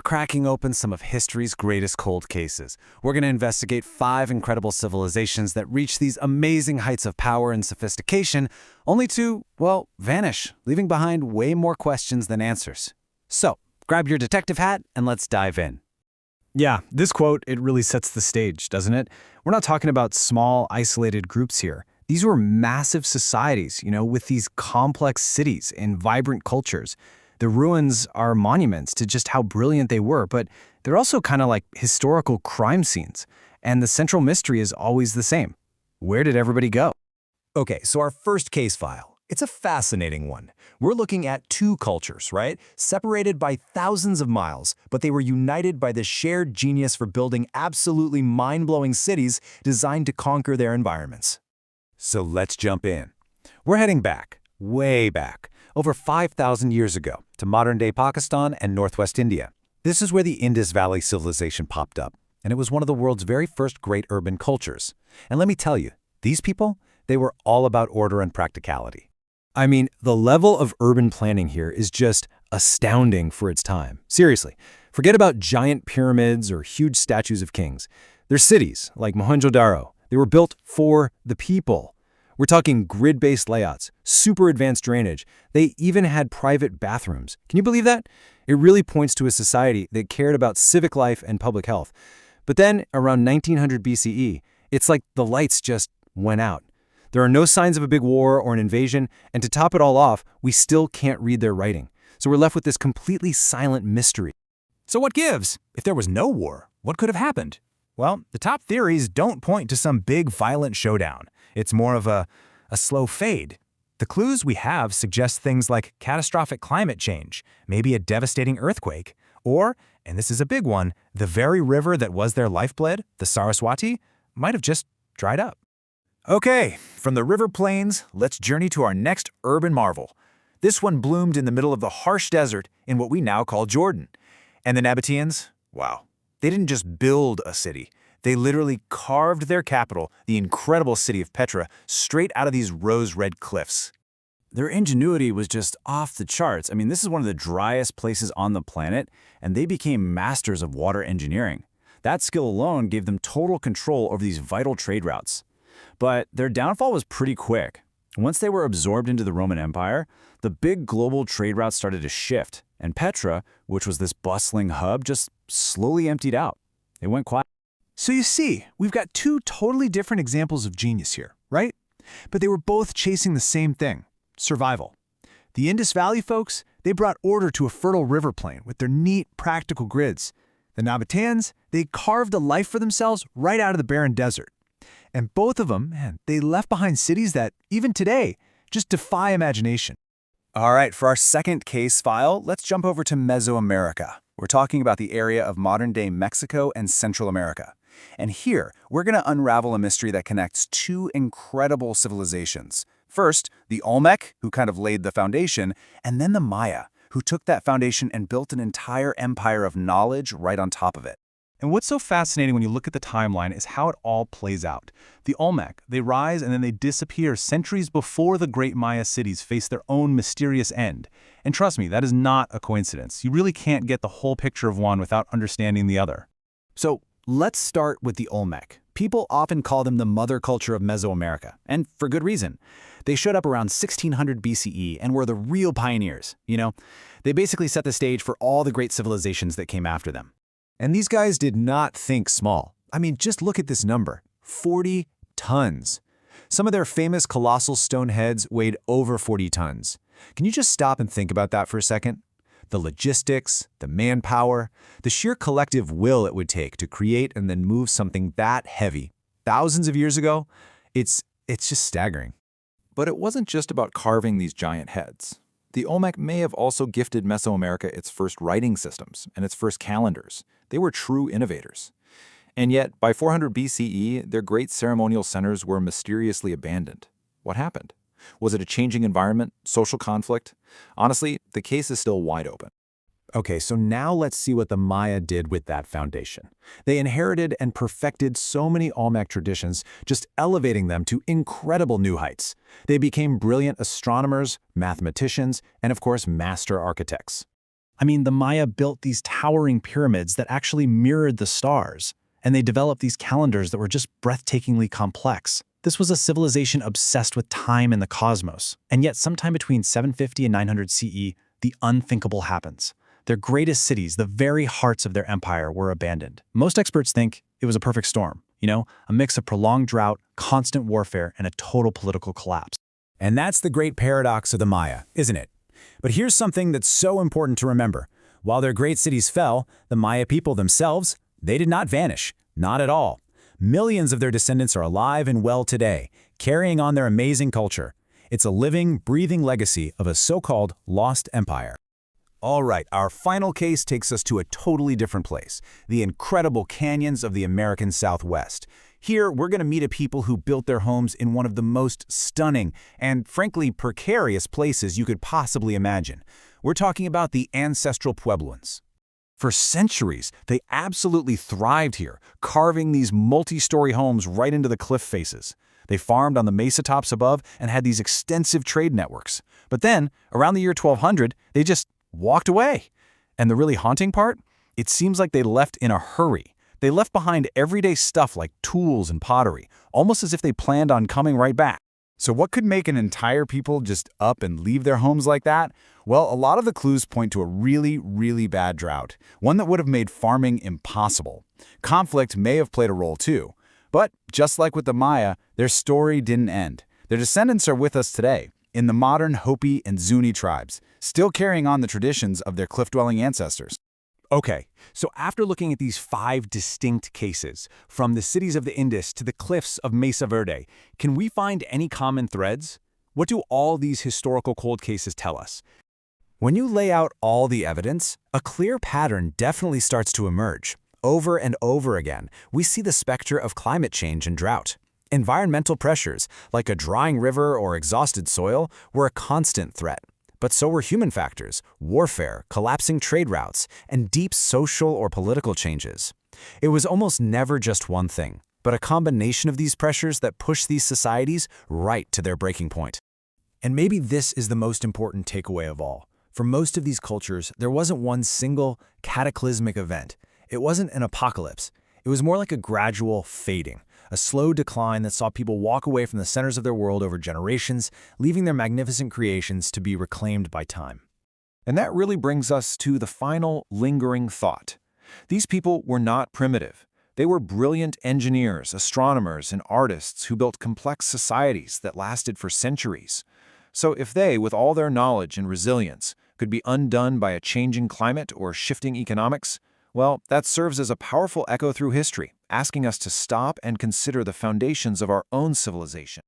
cracking open some of history's greatest cold cases. We're going to investigate 5 incredible civilizations that reach these amazing heights of power and sophistication, only to, well, vanish, leaving behind way more questions than answers. So, grab your detective hat and let's dive in. Yeah, this quote, it really sets the stage, doesn't it? We're not talking about small, isolated groups here. These were massive societies, with these complex cities and vibrant cultures. The ruins are monuments to just how brilliant they were, but they're also kind of like historical crime scenes. And the central mystery is always the same. Where did everybody go? Okay, so our first case file. It's a fascinating one. We're looking at 2 cultures, right? Separated by thousands of miles, but they were united by the shared genius for building absolutely mind-blowing cities designed to conquer their environments. So let's jump in. We're heading back, way back, over 5,000 years ago, to modern-day Pakistan and northwest India. This is where the Indus Valley civilization popped up, and it was one of the world's very first great urban cultures. And let me tell you, these people, they were all about order and practicality. I mean, the level of urban planning here is just astounding for its time. Seriously, forget about giant pyramids or huge statues of kings. Their cities, like Mohenjo-daro, they were built for the people. We're talking grid-based layouts, super advanced drainage. They even had private bathrooms. Can you believe that? It really points to a society that cared about civic life and public health. But then, around 1900 BCE, it's like the lights just went out. There are no signs of a big war or an invasion, and to top it all off, we still can't read their writing. So we're left with this completely silent mystery. So what gives? If there was no war, what could have happened? Well, the top theories don't point to some big violent showdown. It's more of a slow fade. The clues we have suggest things like catastrophic climate change, maybe a devastating earthquake, or, and this is a big one, the very river that was their lifeblood, the Saraswati, might have just dried up. Okay, from the river plains, let's journey to our next urban marvel. This one bloomed in the middle of the harsh desert in what we now call Jordan. And the Nabateans? Wow. They didn't just build a city. They literally carved their capital, the incredible city of Petra, straight out of these rose-red cliffs. Their ingenuity was just off the charts. I mean, this is one of the driest places on the planet, and they became masters of water engineering. That skill alone gave them total control over these vital trade routes. But their downfall was pretty quick. Once they were absorbed into the Roman Empire, the big global trade routes started to shift, and Petra, which was this bustling hub, just slowly emptied out. It went quiet. So you see, we've got 2 totally different examples of genius here, right? But they were both chasing the same thing, survival. The Indus Valley folks, they brought order to a fertile river plain with their neat, practical grids. The Nabateans, they carved a life for themselves right out of the barren desert. And both of them, man, they left behind cities that, even today, just defy imagination. All right, for our second case file, let's jump over to Mesoamerica. We're talking about the area of modern-day Mexico and Central America. And here, we're going to unravel a mystery that connects 2 incredible civilizations. First, the Olmec, who kind of laid the foundation, and then the Maya, who took that foundation and built an entire empire of knowledge right on top of it. And what's so fascinating when you look at the timeline is how it all plays out. The Olmec, they rise and then they disappear centuries before the great Maya cities face their own mysterious end. And trust me, that is not a coincidence. You really can't get the whole picture of one without understanding the other. So let's start with the Olmec. People often call them the mother culture of Mesoamerica, and for good reason. They showed up around 1600 BCE and were the real pioneers, They basically set the stage for all the great civilizations that came after them. And these guys did not think small. I mean, just look at this number, 40 tons. Some of their famous colossal stone heads weighed over 40 tons. Can you just stop and think about that for a second? The logistics, the manpower, the sheer collective will it would take to create and then move something that heavy thousands of years ago, it's just staggering. But it wasn't just about carving these giant heads. The Olmec may have also gifted Mesoamerica its first writing systems and its first calendars. They were true innovators. And yet, by 400 BCE, their great ceremonial centers were mysteriously abandoned. What happened? Was it a changing environment, social conflict? Honestly, the case is still wide open. Okay, so now let's see what the Maya did with that foundation. They inherited and perfected so many Olmec traditions, just elevating them to incredible new heights. They became brilliant astronomers, mathematicians, and of course, master architects. I mean, the Maya built these towering pyramids that actually mirrored the stars, and they developed these calendars that were just breathtakingly complex. This was a civilization obsessed with time and the cosmos, and yet sometime between 750 and 900 CE, the unthinkable happens. Their greatest cities, the very hearts of their empire, were abandoned. Most experts think it was a perfect storm, a mix of prolonged drought, constant warfare, and a total political collapse. And that's the great paradox of the Maya, isn't it? But here's something that's so important to remember. While their great cities fell, the Maya people themselves, they did not vanish. Not at all. Millions of their descendants are alive and well today, carrying on their amazing culture. It's a living, breathing legacy of a so-called lost empire. All right, our final case takes us to a totally different place, the incredible canyons of the American Southwest. Here, we're going to meet a people who built their homes in one of the most stunning and, frankly, precarious places you could possibly imagine. We're talking about the ancestral Puebloans. For centuries, they absolutely thrived here, carving these multi-story homes right into the cliff faces. They farmed on the mesa tops above and had these extensive trade networks. But then, around the year 1200, they just walked away. And the really haunting part? It seems like they left in a hurry. They left behind everyday stuff like tools and pottery, almost as if they planned on coming right back. So what could make an entire people just up and leave their homes like that? Well, a lot of the clues point to a really, really bad drought, one that would have made farming impossible. Conflict may have played a role too. But just like with the Maya, their story didn't end. Their descendants are with us today, in the modern Hopi and Zuni tribes, still carrying on the traditions of their cliff-dwelling ancestors. Okay, so after looking at these 5 distinct cases, from the cities of the Indus to the cliffs of Mesa Verde, can we find any common threads? What do all these historical cold cases tell us? When you lay out all the evidence, a clear pattern definitely starts to emerge. Over and over again, we see the specter of climate change and drought. Environmental pressures, like a drying river or exhausted soil, were a constant threat. But so were human factors, warfare, collapsing trade routes, and deep social or political changes. It was almost never just one thing, but a combination of these pressures that pushed these societies right to their breaking point. And maybe this is the most important takeaway of all. For most of these cultures, there wasn't one single cataclysmic event. It wasn't an apocalypse. It was more like a gradual fading, a slow decline that saw people walk away from the centers of their world over generations, leaving their magnificent creations to be reclaimed by time. And that really brings us to the final lingering thought. These people were not primitive. They were brilliant engineers, astronomers, and artists who built complex societies that lasted for centuries. So if they, with all their knowledge and resilience, could be undone by a changing climate or shifting economics, well, that serves as a powerful echo through history, asking us to stop and consider the foundations of our own civilization.